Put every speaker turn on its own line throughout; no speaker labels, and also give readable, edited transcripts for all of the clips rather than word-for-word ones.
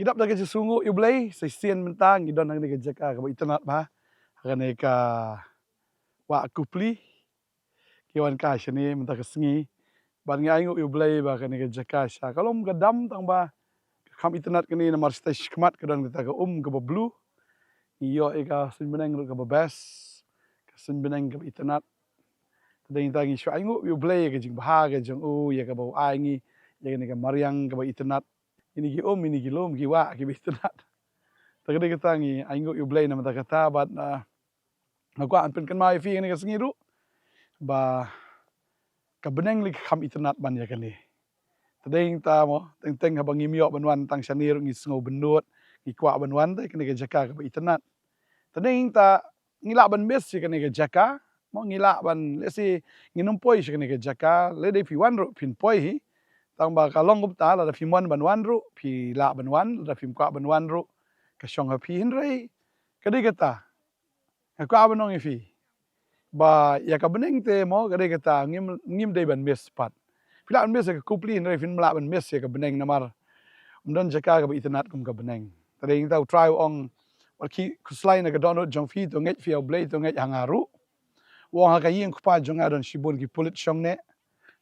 Gidap dah kerja sungguh you boleh sesian mentang gidon nang kerja ka itynnad bah kane ka wa kupli kiwan ka shani mentang kesengi ban ngai you boleh bah kane kerja ka sha kalau gadam tang ba kham itynnad kini namar stage kemat kedon kita ke ke bablu iyo ika sin beneng ke babes sin beneng ke itynnad tadeng tangi shu aingu you boleh ke jing bah ke jong ya ke bau ai ngi ya ke mariang ke itynnad ini gi ini gi lom gi wa gi itynnad tagade kita ngi aingu you boleh nama kata bat aku anpen kan mai fi ni kesengi ru ba ka beneng lik kham itynnad ban ya kani tadeng ta mo teng teng ha bangi miok banwan tang shanir ngi sngo benut ngi kwa banwan te kani ke jaka ke itynnad tadeng ta ngila ban mes si kani ke jaka mo ngila ban lesi ngi numpoi si kani ke jaka le de fi wan ru pin poi hi tang ba kalong gup ta la fi mon ban wan ru fi la ban wan la fi kwa ban wan ru ka shong ha fi hin rei kadi kata kwa banong fi ba ya ka beneng te mo kadi kata ngim de ban mes pat pila ban mes ka kupli hin rei fin mla ban mes ya ka beneng namar umdon jaka ka itynnad kum ka beneng tadeng ta try ong ki kuslai na ka donut jong fi to nget fi blade to nget hangaru wong ha ka yin kupa jong adon shibun ki pulit shong ne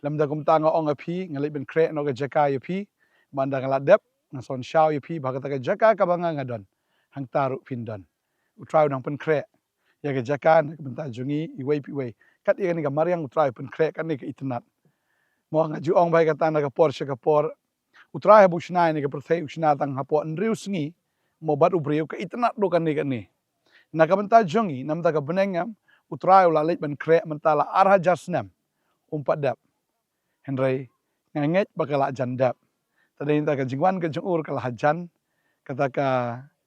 lam da kum ta nga ong a phi ngali ben kre no ka jaka ya phi man da ngala dep na son shao ya phi ba ka ta ka jaka ka banga ngadon hang taru phin don try nang pen kre ya ka jaka na ben ta jongi i wei pi wei kat ya ni ka mariang try pen kre kan ni ka itynnad mo nga ju ong bai ka ta na ka por she ka por utrai bu shnai ni ka prthei ushna tang ha po nriu sngi mo bat ubriu ka itynnad do kan ni na ka ben ta jongi nam ta ka beneng am utrai la lek ben kre mentala arha jasnam umpat dap henrei nganget bakala jandap tadeng ta ka jingwan ka jong kala hajan kata ka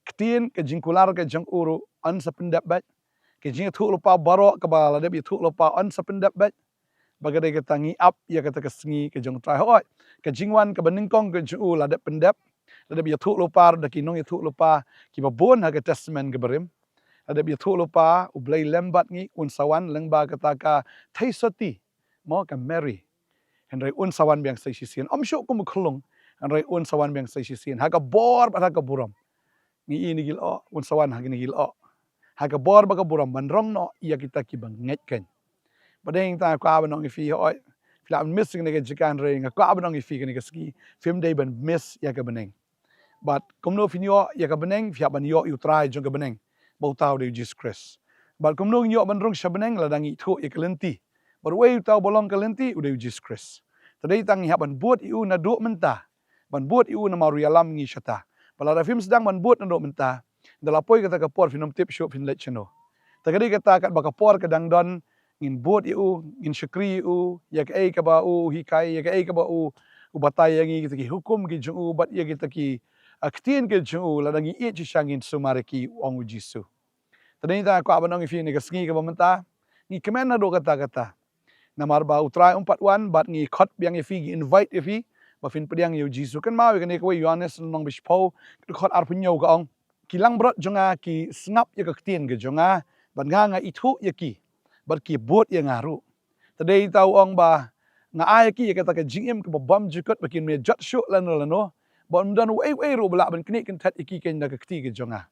ktin ke jingkular ke jong uru an sapendap bat ke jing thu lupa baro ka bala de thu lupa an sapendap bat bagade ke tangi up ya kata ke sengi ke jong trai hoi ke jingwan ke beningkong ke jong la de pendap la de thu lupa da ki nong thu lupa ki babon ha ke testament ke berim ada bi thu lupa ublai lembat ngi un sawan lengba kata ka thaisoti mo ka mary henrei un sawan biang sai sisian amsho kum khlung henrei un sawan biang sai sisian ha ka bor ba ka buram ngi ini gil o un sawan ha gini gil o ha ka bor ba ka buram ban rong no ia kita ki bang nget ken badeng ta kwa ba nong fi oi flam missing ne ke jikan re nga kwa ba nong fi ke ne ke ski film day ban miss ya ka beneng but kum no finyo ya ka beneng fia ban yo you try jong ka beneng bau tau de Jesus Christ but kum no yo ban rong shabeneng la dangi thu ya kalenti but way tau bolong kalenti udah Jesus Christ tadai tang ha ban buat iu na do menta ban buat iu na maru yalam ngi shata pala da film sedang ban buat na do menta dala poi kata ka por finom tip shop fin let chano tagadi kata kat baka por kadang don ngin buat iu ngin syukri iu ya ka ba u hikai ya ka ba u batai ngi kita ki hukum ki jung u bat ya kita ki aktin ke jung u la dangi e chi shangin sumariki ong jisu tadai ta ko abanong fi ni ka sngi ka bamenta ni kemen na do kata namar ba utrai 41 bat ngi khot biang fi invite fi ba fin pediang yu jisu kan ma kan ko yohanes nong bispo khot ar punyo ka ong kilang brot jonga ki snap ya ka tien ke jonga ban nga ithu ya ki bat ki bot ya ngaru tadai tau ong ba nga ai ki ya kata ka jingem ka bam jukot ba kin me jot shu lano ba mdan wei ro bla ban kni kan tat iki ken da ka ti ke jonga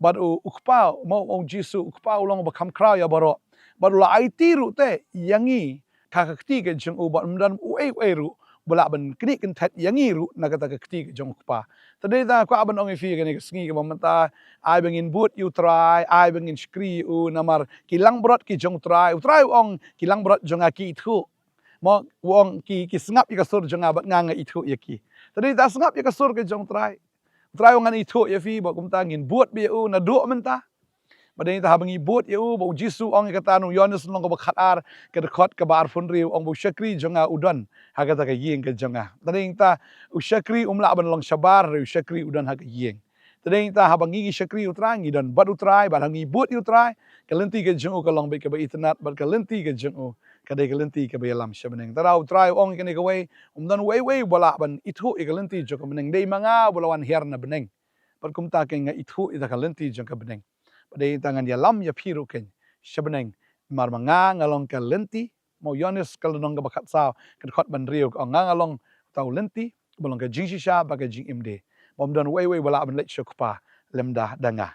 bat ukpa mo ong jisu ukpa long ba kham kra ya baro baru la IT ru te yangi kakakti ke jong u bat mdan wei ru bala ban kni kan that yangi ru na kata kakti ke jong pa tadai da ko aban ong fi ke ne sngi ke mamanta ai bangin but you try ai bangin skri u namar kilang brot ki jong try ong kilang brot jong aki thu mo wong ki sngap ka sur jong ba nga ithu yaki tadai da sngap ka sur ke jong try ong an ithu ya fi ba kum ta ngin but bi u na do menta badeng ta habangi bot eu bo jisu ong kata nu yohanes long ko khatar ke khot ke bar fun riu ong bo syakri jonga udon ha kata ka yeng ke jonga badeng ta usyakri umla ban long shabar riu syakri udon ha ka yeng badeng ta habangi syakri utrai ngi don bad utrai balangi bot utrai kalenti ke jongu ka long be ke ba itynnad bad kalenti ke jongu ka de kalenti ke ba lam shabeneng ta utrai ong ke ne ka wei don wei bola ban ithu e kalenti jo ka beneng dei manga bolawan herna beneng bad kum ta ke nga ithu e da kalenti jo ka beneng pada tangan dia lam ya piru ken shabeneng mar manga ngalong ka lenti mo yohanes kalong ka bakat sa ka khot ban riu ka nga ngalong tau lenti bolong ka jingsisha ba ka jing imde bom don wei bala ben lech kupa lemda danga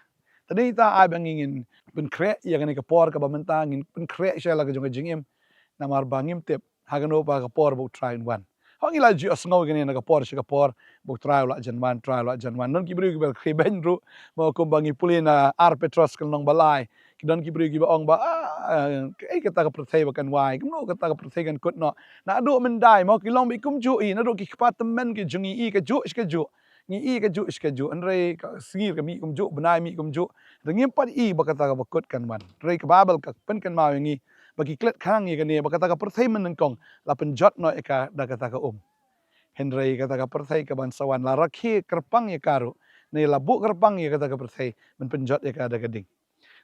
tadi ta ai bangingin ben krek ya kan ke por ka bamenta ngin ben krek sha la ka jong jingim namar bangim tep hagano pa ka por bu try in one hong ila ji asngo gani na ka por sha ka por bu try la janman non ki bri bel khe ben ru mo ko bangi pulina ar petros kan long balai ki don ki bri ki ba ong ba ai ka ta ka prthei ba kan wai kum no ka ta ka prthei kan kut no na do men dai mo ki long bi kum ju i na do ki kpat men ki jungi i ka ju ska ju ni i ka ju an rei ka singir ka mi kum ju banai mi kum ju ringim pat i ba ka ta ka ba kut kan wan rei ka babel ka pen kan ma ngi bagi klet khang ni ka ni ba ka ta ka prthei men kong la pen jot no ka da ka ta ka Henry kata ka perthai ka bansawan la rakhi kerpang ya karu ne la bu kerpang ya kata ka perthai men penjot ya ka ada gading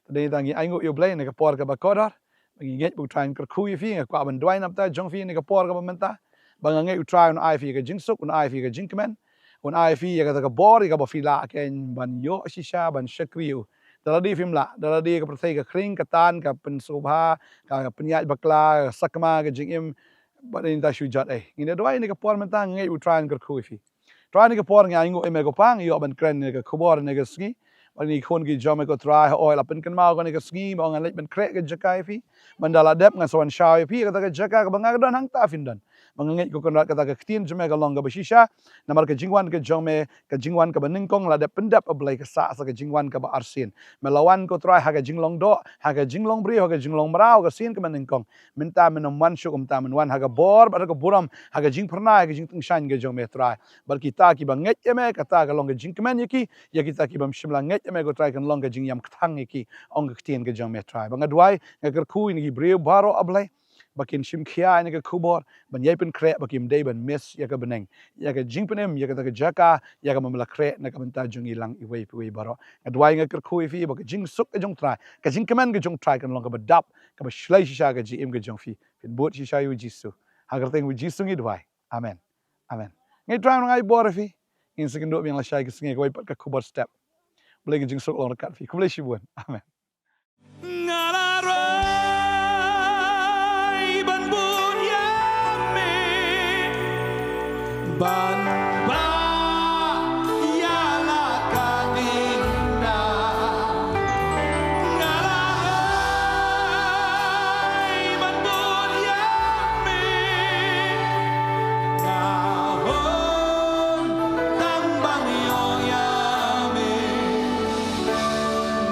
tadi tangi aingu yo blai ne ka por ka ba kodar bagi nget bu train ka khu fi ka kwa ban dwai nap ta jong fi ne ka por ka ba menta bang nget u try on I fi ka jing suk on I fi ka jing kemen on I fi ya kata ka bor ka ba fi la ken ban yo shisha ban shakriu daladi film la daladi ka perthai ka kring ka tan ka pen subha ka penyat bakla sakma ka jingim but in that shoe jot ngine doi ni ka por men tang ngai u try and ku fi try ni ka por ngai ngo me ko pang yo ban kren ni ka khubor ni ka ski ni khon ki jom ko try oil up kan mau ni ka ski mo ngai ben krek ka jakai fi mandala dep ngan son shaw fi ka ta jaka ka banga don hang ta fin don mangai ko kan ka ta ka tin jome ka long ka bashisha namar ka jingwan ka jome ka jingwan ka baning kong la dep pendap ablai ka sa ka jingwan ka ba arsin melawan ko try ha ka jinglong do ha ka jinglong bri ha ka jinglong brau ka sin ka baning kong minta minum wan syuk minta min wan ha ka bor ba ka buram ha ka jing pernai ka jing tung shan ka jome try bal kita ki ba nget eme ka ta ka long ka jing kemen yaki ya kita ki bam shimla nget eme ko try kan long ka jing yam kthang yaki ong ka tin ka jome try bang adwai ka khu ni ki breu baro ablai bakin shim khia ni ka khubor ban yai pen kre bakim dei ban mes ya ka beneng ya ka jing penem ya ka ta ka jaka ya ka mamla kre na ka menta jung ilang i wei baro adwai nga ka khu fi ba ka jing suk ka jong try ka jing kemen ka jong try kan long ka ba dap ka ba shlai shisha ka ji im ka jong fi fin bot shisha yu jisu hagar teng wi jisu ngi dwai amen ngai try ngai bor fi in second do yang la shai ka singe ka wai pat ka khubor step boleh ka jing suk long kat fi ku boleh shibun amen
ban ba ya la ka ding na ngarai ban bun ya me ka hon tam bang yo ya me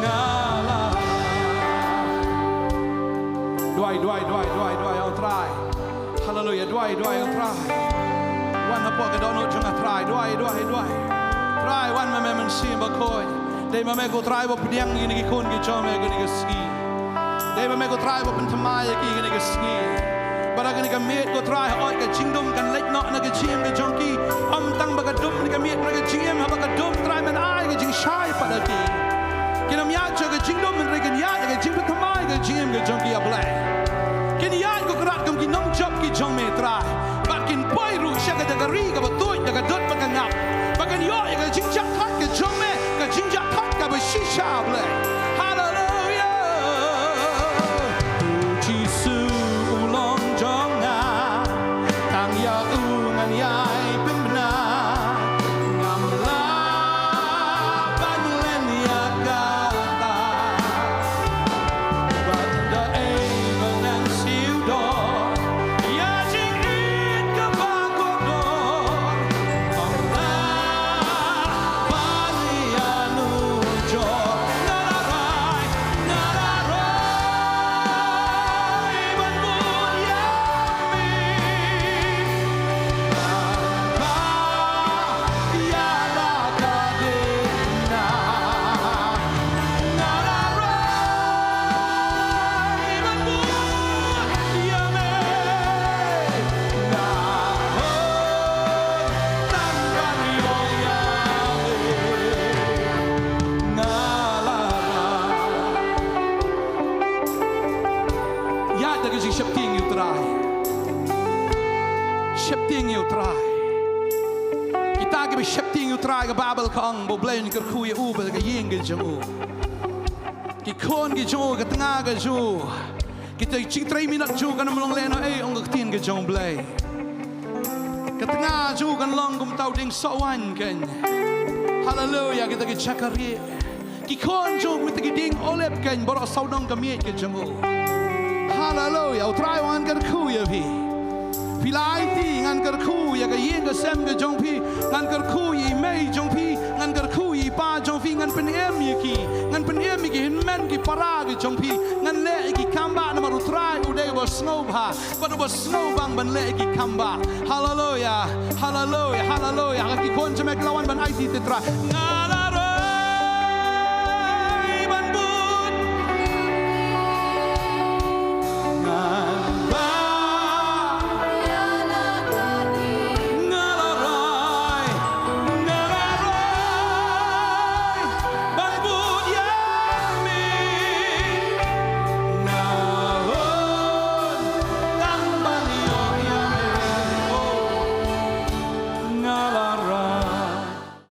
ngala dwai I'll try hallelujah dwai I'll try Pok ka dono junga try doi try wan me men sim ba koi dei me ko try ba pdiang ni ki kon ki chome ki ni ski dei me ko try ba pen thamai ki ni ski bara ka ni ka met ko try oi ka jingdom kan lek no na ka chim ka jonki am tang ba ka dum ni ka met na ka chim ha ba ka dum try men ai ka jing shai pa da ki kinam ya cho ka jingdom men re kan ya ka jing pa thamai ka chim ka jonki a blai kin ya ko krat kam ki nong chop ki jong me try Bakin boy ru siya ka dagari ka batuy daga dot pagangap bakan yo ka jingjak thot ka jome ka jingjak thot ka ba shisha ble hallelujah jisu ulong jonga tang ya ungan yai pembna ngamla banlen ya kata banda evan siudo Shepting you try. Kita ke shepting you try ke babel kang bo blain ke khu ye u ba ke ying ke jong u. Ki khon ke jo ke tanga ke jo. Kita ching 3 minute jo kan mlong le no ong ke tin ke jong blai. Ke tanga jo kan long kum tau ding so wan ken. Hallelujah, kita ki cakari. Ki konjung kita ki ding olep kan borok saudong kami ke jengu. Hallelujah, try one kan ku ya pi. Pilai ti ngan kan ku ya ka yin ka sem ka jong pi, ngan kan ku yi mei jong pi, ngan kan ku yi pa jong pi, ngan pen em yi ki, ngan pen em yi ki hin men ki para ki jong pi, ngan le ki kamba na maru try uday bo snow ba, but bo snow bang ban le ki kamba. Hallelujah, hallelujah, hallelujah. Ki kon jemek lawan ban IT te try.